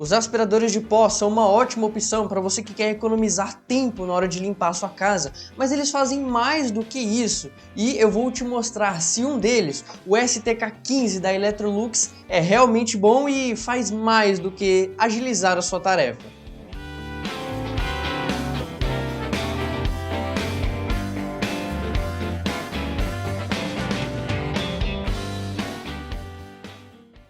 Os aspiradores de pó são uma ótima opção para você que quer economizar tempo na hora de limpar a sua casa, mas eles fazem mais do que isso e eu vou te mostrar se um deles, o STK15 da Electrolux, é realmente bom e faz mais do que agilizar a sua tarefa.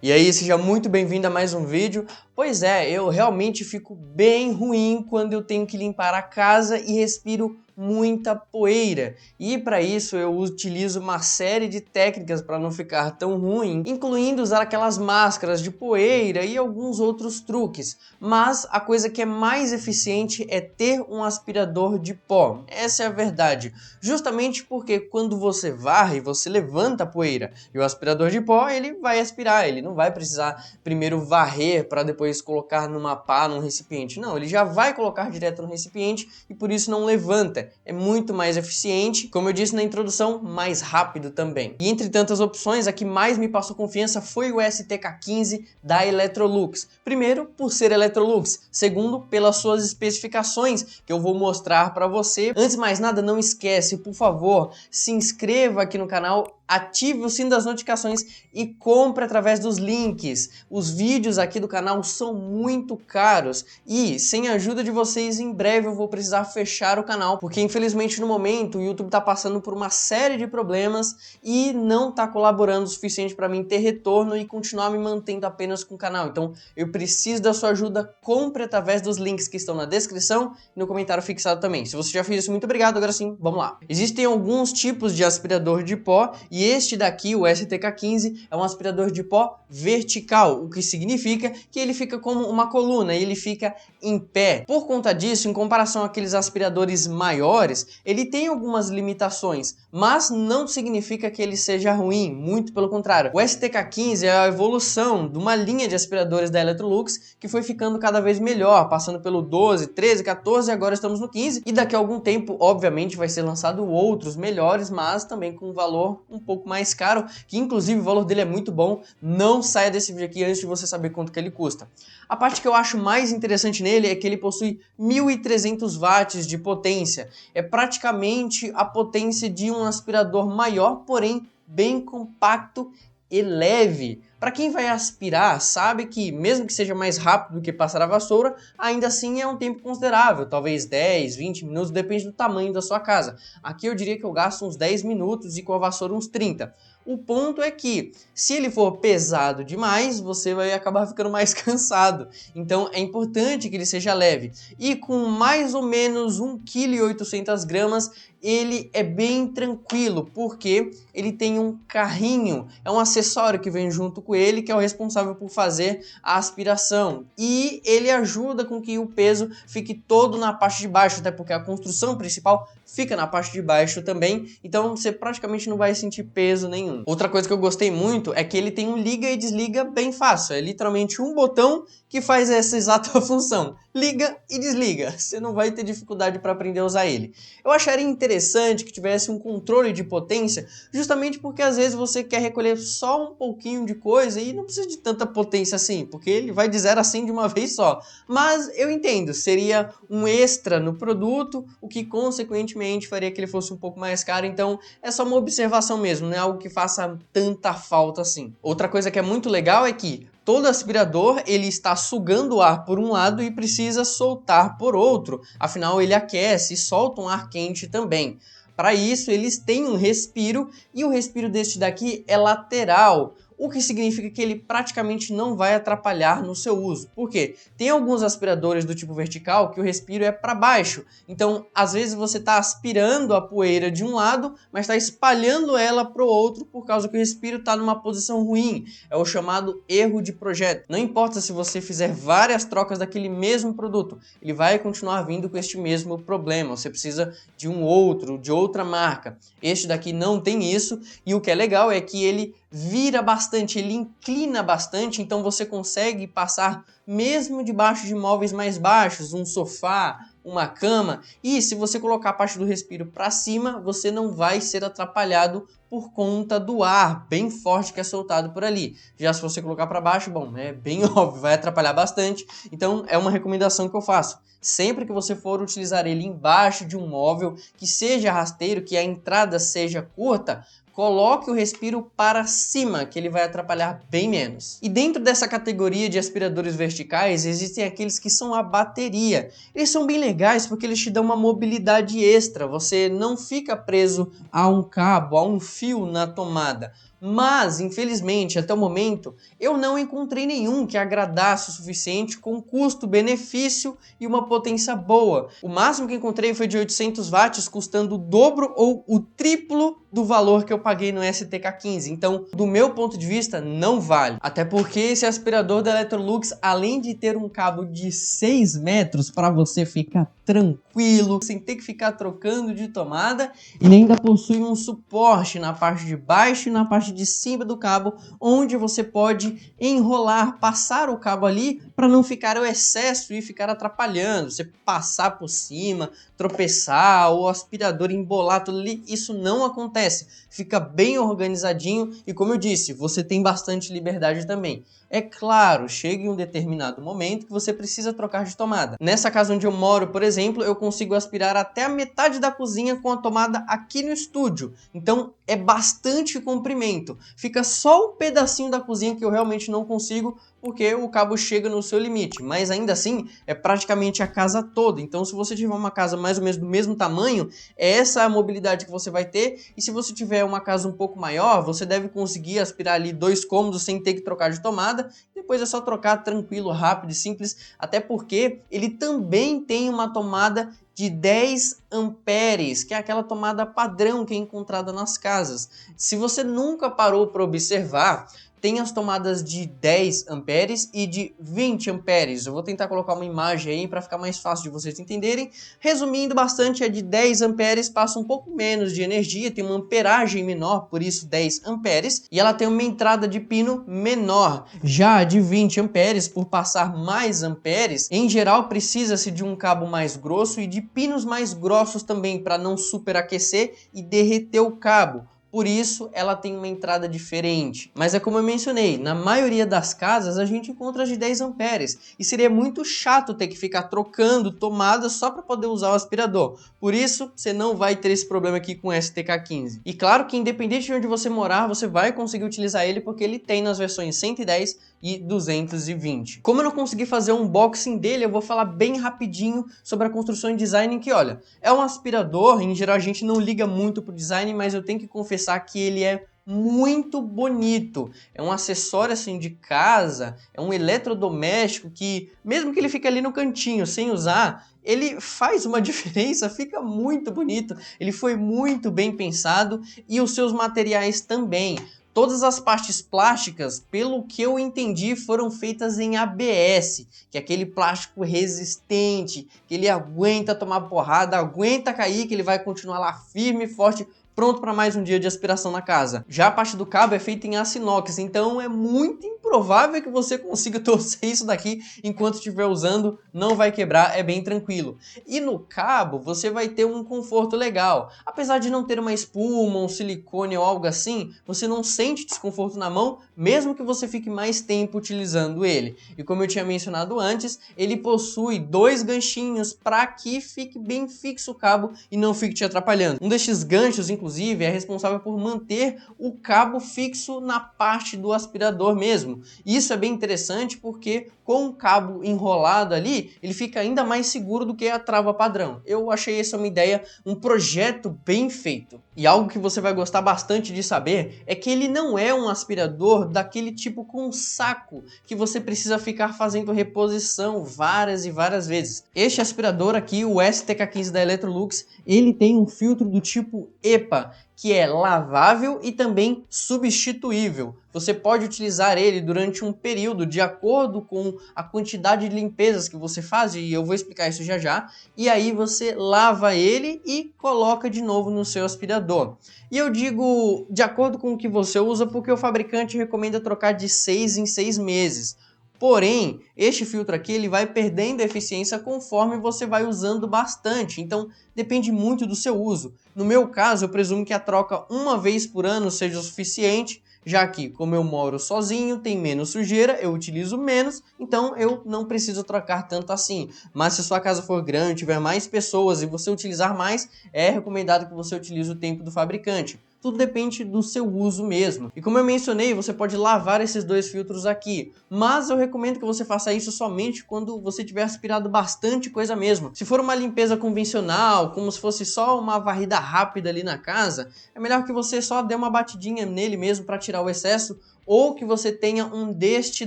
E aí, seja muito bem-vindo a mais um vídeo. Pois é, eu realmente fico bem ruim quando eu tenho que limpar a casa e respiro muita poeira. E para isso eu utilizo uma série de técnicas para não ficar tão ruim, incluindo usar aquelas máscaras de poeira e alguns outros truques. Mas a coisa que é mais eficiente é ter um aspirador de pó. Essa é a verdade. Justamente porque quando você varre, você levanta a poeira. E o aspirador de pó, ele vai aspirar, ele não vai precisar primeiro varrer para depois colocar numa pá, num recipiente. Não, ele já vai colocar direto no recipiente e por isso não levanta. É muito mais eficiente, como eu disse na introdução, mais rápido também. E entre tantas opções, a que mais me passou confiança foi o STK15 da Electrolux. Primeiro, por ser Electrolux. Segundo, pelas suas especificações, que eu vou mostrar para você. Antes de mais nada, não esquece, por favor, se inscreva aqui no canal, ative o sino das notificações e compre através dos links. Os vídeos aqui do canal são muito caros e sem a ajuda de vocês em breve eu vou precisar fechar o canal, porque infelizmente no momento o YouTube está passando por uma série de problemas e não está colaborando o suficiente para mim ter retorno e continuar me mantendo apenas com o canal. Então eu preciso da sua ajuda, compre através dos links que estão na descrição e no comentário fixado também. Se você já fez isso, muito obrigado. Agora sim, vamos lá. Existem alguns tipos de aspirador de pó e este daqui, o STK15, é um aspirador de pó vertical, o que significa que ele fica como uma coluna, ele fica em pé. Por conta disso, em comparação àqueles aspiradores maiores, ele tem algumas limitações, mas não significa que ele seja ruim, muito pelo contrário. O STK15 é a evolução de uma linha de aspiradores da Electrolux que foi ficando cada vez melhor, passando pelo 12, 13, 14 e agora estamos no 15 e daqui a algum tempo, obviamente, vai ser lançado outros melhores, mas também com um valor um pouco mais caro, que inclusive o valor dele é muito bom. Não saia desse vídeo aqui antes de você saber quanto que ele custa. A parte que eu acho mais interessante nele é que ele possui 1.300 watts de potência. É praticamente a potência de um aspirador maior, porém bem compacto e leve. Para quem vai aspirar, sabe que mesmo que seja mais rápido do que passar a vassoura, ainda assim é um tempo considerável, talvez 10, 20 minutos, depende do tamanho da sua casa. Aqui eu diria que eu gasto uns 10 minutos e com a vassoura uns 30. O ponto é que, se ele for pesado demais, você vai acabar ficando mais cansado. Então é importante que ele seja leve. E com mais ou menos 1,8 kg, ele é bem tranquilo, porque ele tem um carrinho, é um acessório que vem junto com ele, que é o responsável por fazer a aspiração. E ele ajuda com que o peso fique todo na parte de baixo, até porque a construção principal fica na parte de baixo também, então você praticamente não vai sentir peso nenhum. Outra coisa que eu gostei muito é que ele tem um liga e desliga bem fácil, é literalmente um botão que faz essa exata função, liga e desliga, você não vai ter dificuldade para aprender a usar ele. Eu acharia interessante que tivesse um controle de potência, justamente porque às vezes você quer recolher só um pouquinho de coisa e não precisa de tanta potência assim, porque ele vai de 0 a 100 de uma vez só. Mas eu entendo, seria um extra no produto, o que consequentemente faria que ele fosse um pouco mais caro, então é só uma observação mesmo, não é algo que faça tanta falta assim. Outra coisa que é muito legal é que todo aspirador ele está sugando o ar por um lado e precisa soltar por outro, afinal ele aquece e solta um ar quente também. Para isso eles têm um respiro e o respiro deste daqui é lateral, o que significa que ele praticamente não vai atrapalhar no seu uso. Por quê? Tem alguns aspiradores do tipo vertical que o respiro é para baixo, então às vezes você está aspirando a poeira de um lado, mas está espalhando ela para o outro por causa que o respiro está numa posição ruim, é o chamado erro de projeto. Não importa se você fizer várias trocas daquele mesmo produto, ele vai continuar vindo com este mesmo problema, você precisa de um outro, de outra marca. Este daqui não tem isso e o que é legal é que ele vira bastante, ele inclina bastante, então você consegue passar mesmo debaixo de móveis mais baixos, um sofá, uma cama, e se você colocar a parte do respiro para cima, você não vai ser atrapalhado por conta do ar bem forte que é soltado por ali. Já se você colocar para baixo, bom, é bem óbvio, vai atrapalhar bastante, então é uma recomendação que eu faço. Sempre que você for utilizar ele embaixo de um móvel, que seja rasteiro, que a entrada seja curta, coloque o respiro para cima, que ele vai atrapalhar bem menos. E dentro dessa categoria de aspiradores verticais, existem aqueles que são a bateria. Eles são bem legais porque eles te dão uma mobilidade extra, você não fica preso a um cabo, a um fio na tomada. Mas, infelizmente, até o momento, eu não encontrei nenhum que agradasse o suficiente com custo-benefício e uma potência boa. O máximo que encontrei foi de 800 watts, custando o dobro ou o triplo do valor que eu paguei no STK15. Então, do meu ponto de vista, não vale. Até porque esse aspirador da Electrolux, além de ter um cabo de 6 metros para você ficar tranquilo, sem ter que ficar trocando de tomada, ele ainda possui um suporte na parte de baixo e na parte de cima do cabo, onde você pode enrolar, passar o cabo ali para não ficar o excesso e ficar atrapalhando, você passar por cima, tropeçar, o aspirador embolar tudo ali, isso não acontece, fica bem organizadinho e, como eu disse, você tem bastante liberdade também. É claro, chega em um determinado momento que você precisa trocar de tomada. Nessa casa onde eu moro, por exemplo, eu consigo aspirar até a metade da cozinha com a tomada aqui no estúdio. Então é bastante comprimento. Fica só um pedacinho da cozinha que eu realmente não consigo, porque o cabo chega no seu limite, mas ainda assim é praticamente a casa toda. Então se você tiver uma casa mais ou menos do mesmo tamanho, essa é a mobilidade que você vai ter, e se você tiver uma casa um pouco maior, você deve conseguir aspirar ali 2 cômodos sem ter que trocar de tomada, depois é só trocar tranquilo, rápido e simples, até porque ele também tem uma tomada de 10 amperes, que é aquela tomada padrão que é encontrada nas casas. Se você nunca parou para observar, tem as tomadas de 10 amperes e de 20 amperes. Eu vou tentar colocar uma imagem aí para ficar mais fácil de vocês entenderem. Resumindo bastante, a de 10 amperes passa um pouco menos de energia, tem uma amperagem menor, por isso 10 amperes, e ela tem uma entrada de pino menor. Já a de 20 amperes, por passar mais amperes, em geral precisa-se de um cabo mais grosso e de pinos mais grossos também, para não superaquecer e derreter o cabo. Por isso, ela tem uma entrada diferente. Mas é como eu mencionei, na maioria das casas a gente encontra as de 10 amperes. E seria muito chato ter que ficar trocando tomada só para poder usar o aspirador. Por isso, você não vai ter esse problema aqui com o STK15. E claro que independente de onde você morar, você vai conseguir utilizar ele porque ele tem nas versões 110 e 220. Como eu não consegui fazer um unboxing dele, eu vou falar bem rapidinho sobre a construção e design, que olha, é um aspirador, em geral a gente não liga muito pro design, mas eu tenho que confessar que ele é muito bonito, é um acessório assim de casa, é um eletrodoméstico que, mesmo que ele fique ali no cantinho sem usar, ele faz uma diferença, fica muito bonito, ele foi muito bem pensado e os seus materiais também. Todas as partes plásticas, pelo que eu entendi, foram feitas em ABS, que é aquele plástico resistente, que ele aguenta tomar porrada, aguenta cair, que ele vai continuar lá firme e forte, pronto para mais um dia de aspiração na casa. Já a parte do cabo é feita em aço inox, então é muito improvável que você consiga torcer isso daqui enquanto estiver usando, não vai quebrar, é bem tranquilo. E no cabo você vai ter um conforto legal. Apesar de não ter uma espuma, um silicone ou algo assim, você não sente desconforto na mão, mesmo que você fique mais tempo utilizando ele. E como eu tinha mencionado antes, ele possui 2 ganchinhos para que fique bem fixo o cabo e não fique te atrapalhando. Um destes ganchos, inclusive, é responsável por manter o cabo fixo na parte do aspirador mesmo. Isso é bem interessante porque com o cabo enrolado ali, ele fica ainda mais seguro do que a trava padrão. Eu achei essa uma ideia, um projeto bem feito. E algo que você vai gostar bastante de saber é que ele não é um aspirador daquele tipo com saco, que você precisa ficar fazendo reposição várias e várias vezes. Este aspirador aqui, o STK15 da Electrolux, ele tem um filtro do tipo EPA, que é lavável e também substituível. Você pode utilizar ele durante um período de acordo com a quantidade de limpezas que você faz, e eu vou explicar isso já já, e aí você lava ele e coloca de novo no seu aspirador. E eu digo de acordo com o que você usa porque o fabricante recomenda trocar de 6 em 6 meses. Porém, este filtro aqui ele vai perdendo eficiência conforme você vai usando bastante, então depende muito do seu uso. No meu caso, eu presumo que a troca uma vez por ano seja o suficiente, já que, como eu moro sozinho, tem menos sujeira, eu utilizo menos, então eu não preciso trocar tanto assim. Mas se sua casa for grande, tiver mais pessoas e você utilizar mais, é recomendado que você utilize o tempo do fabricante. Tudo depende do seu uso mesmo. E como eu mencionei, você pode lavar esses dois filtros aqui, mas eu recomendo que você faça isso somente quando você tiver aspirado bastante coisa mesmo. Se for uma limpeza convencional, como se fosse só uma varrida rápida ali na casa, é melhor que você só dê uma batidinha nele mesmo para tirar o excesso, ou que você tenha um deste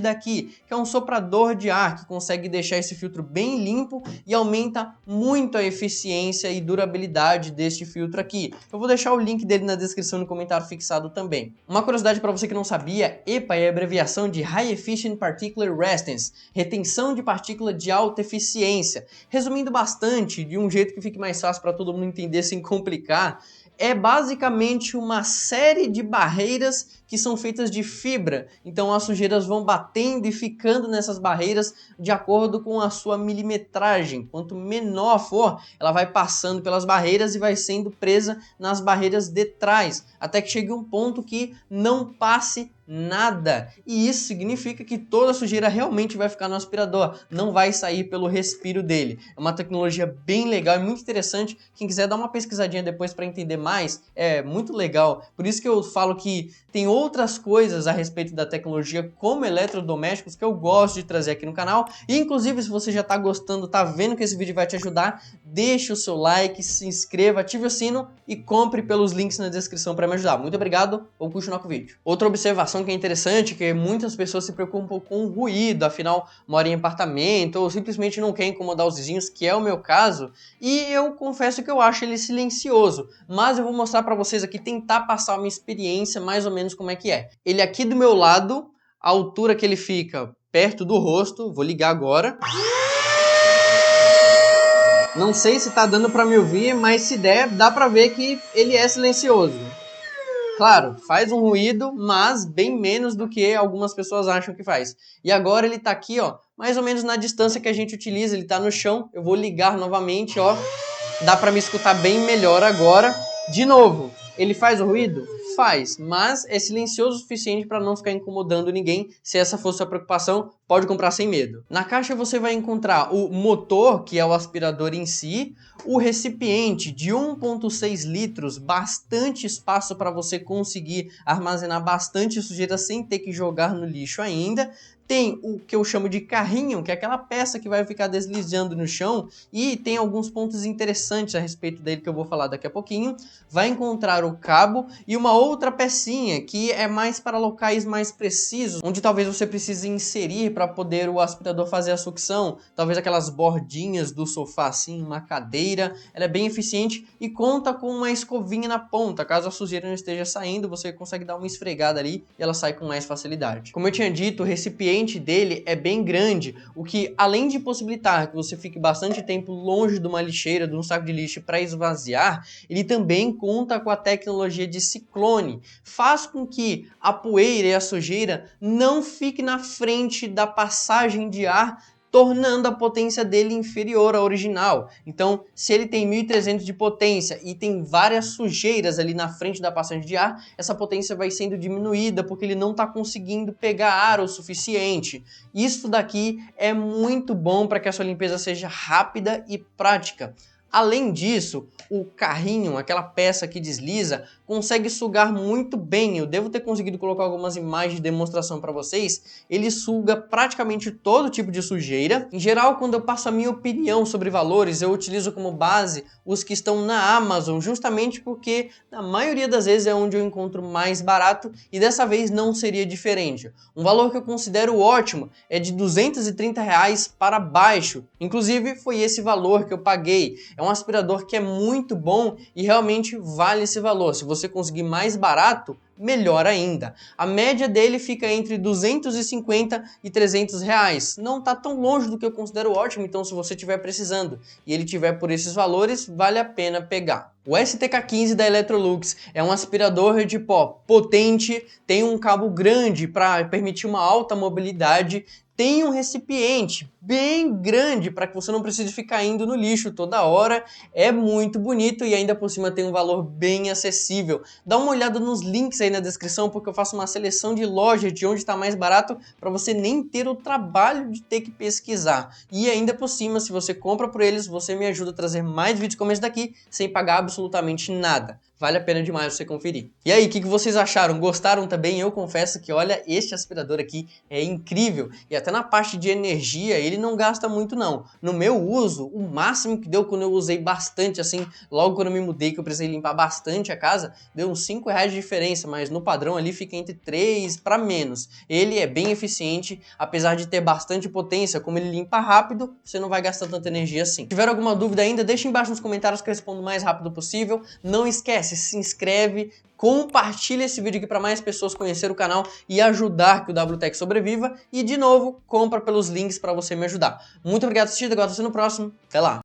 daqui, que é um soprador de ar que consegue deixar esse filtro bem limpo e aumenta muito a eficiência e durabilidade deste filtro aqui. Eu vou deixar o link dele na descrição no comentário fixado também. Uma curiosidade para você que não sabia, EPA é a abreviação de High Efficient Particular Residence, retenção de partícula de alta eficiência. Resumindo bastante, de um jeito que fique mais fácil para todo mundo entender sem complicar, é basicamente uma série de barreiras que são feitas de fibra, então as sujeiras vão batendo e ficando nessas barreiras de acordo com a sua milimetragem. Quanto menor for, ela vai passando pelas barreiras e vai sendo presa nas barreiras de trás, até que chegue um ponto que não passe nada. E isso significa que toda a sujeira realmente vai ficar no aspirador, não vai sair pelo respiro dele. É uma tecnologia bem legal e muito interessante. Quem quiser dar uma pesquisadinha depois para entender mais, é muito legal. Por isso que eu falo que tem outras coisas a respeito da tecnologia como eletrodomésticos que eu gosto de trazer aqui no canal. E inclusive, se você já está gostando, tá vendo que esse vídeo vai te ajudar, deixe o seu like, se inscreva, ative o sino e compre pelos links na descrição para me ajudar. Muito obrigado, vamos continuar com o vídeo. Outra observação que é interessante é que muitas pessoas se preocupam com o ruído, afinal moram em apartamento ou simplesmente não querem incomodar os vizinhos, que é o meu caso, e eu confesso que eu acho ele silencioso, mas eu vou mostrar para vocês aqui, tentar passar uma experiência mais ou menos como é que é. Ele aqui do meu lado, a altura que ele fica perto do rosto, vou ligar agora. Não sei se tá dando para me ouvir, mas se der, dá para ver que ele é silencioso. Claro, faz um ruído, mas bem menos do que algumas pessoas acham que faz. E agora ele tá aqui, ó, mais ou menos na distância que a gente utiliza, ele tá no chão. Eu vou ligar novamente, ó. Dá para me escutar bem melhor agora. De novo, ele faz o ruído? Faz, mas é silencioso o suficiente para não ficar incomodando ninguém. Se essa fosse a preocupação, pode comprar sem medo. Na caixa você vai encontrar o motor, que é o aspirador em si, o recipiente de 1,6 litros, bastante espaço para você conseguir armazenar bastante sujeira sem ter que jogar no lixo ainda. Tem o que eu chamo de carrinho, que é aquela peça que vai ficar deslizando no chão, e tem alguns pontos interessantes a respeito dele que eu vou falar daqui a pouquinho. Vai encontrar o cabo e uma outra pecinha que é mais para locais mais precisos, onde talvez você precise inserir para poder o aspirador fazer a sucção, talvez aquelas bordinhas do sofá assim, uma cadeira. Ela é bem eficiente e conta com uma escovinha na ponta, caso a sujeira não esteja saindo, você consegue dar uma esfregada ali e ela sai com mais facilidade. Como eu tinha dito, o recipiente dele é bem grande, o que além de possibilitar que você fique bastante tempo longe de uma lixeira, de um saco de lixo para esvaziar, ele também conta com a tecnologia de ciclone. Faz com que a poeira e a sujeira não fique na frente da passagem de ar, tornando a potência dele inferior à original. Então, se ele tem 1.300 de potência e tem várias sujeiras ali na frente da passagem de ar, essa potência vai sendo diminuída porque ele não está conseguindo pegar ar o suficiente. Isso daqui é muito bom para que a sua limpeza seja rápida e prática. Além disso, o carrinho, aquela peça que desliza, consegue sugar muito bem. Eu devo ter conseguido colocar algumas imagens de demonstração para vocês. Ele suga praticamente todo tipo de sujeira. Em geral, quando eu passo a minha opinião sobre valores, eu utilizo como base os que estão na Amazon, justamente porque na maioria das vezes é onde eu encontro mais barato e dessa vez não seria diferente. Um valor que eu considero ótimo é de R$230 para baixo. Inclusive, foi esse valor que eu paguei. É um aspirador que é muito bom e realmente vale esse valor. Se você conseguir mais barato, melhor ainda. A média dele fica entre 250 e 300 reais. Não está tão longe do que eu considero ótimo, então se você estiver precisando e ele tiver por esses valores, vale a pena pegar. O STK15 da Electrolux é um aspirador de pó potente, tem um cabo grande para permitir uma alta mobilidade, tem um recipiente bem grande para que você não precise ficar indo no lixo toda hora. É muito bonito e ainda por cima tem um valor bem acessível. Dá uma olhada nos links aí na descrição, porque eu faço uma seleção de lojas de onde está mais barato para você nem ter o trabalho de ter que pesquisar. E ainda por cima, se você compra por eles, você me ajuda a trazer mais vídeos como esse daqui sem pagar absolutamente nada. Vale a pena demais você conferir. E aí, o que vocês acharam? Gostaram também? Eu confesso que, olha, este aspirador aqui é incrível. E até na parte de energia, ele não gasta muito não. No meu uso, o máximo que deu quando eu usei bastante, assim, logo quando eu me mudei, que eu precisei limpar bastante a casa, deu uns R$ 5 de diferença, mas no padrão ali fica entre 3 para menos. Ele é bem eficiente, apesar de ter bastante potência, como ele limpa rápido, você não vai gastar tanta energia assim. Se tiver alguma dúvida ainda, deixa embaixo nos comentários que eu respondo o mais rápido possível. Não esquece, se inscreve, compartilha esse vídeo aqui para mais pessoas conhecerem o canal e ajudar que o WTech sobreviva. E de novo, compra pelos links para você me ajudar. Muito obrigado por assistir, agora você no próximo. Até lá!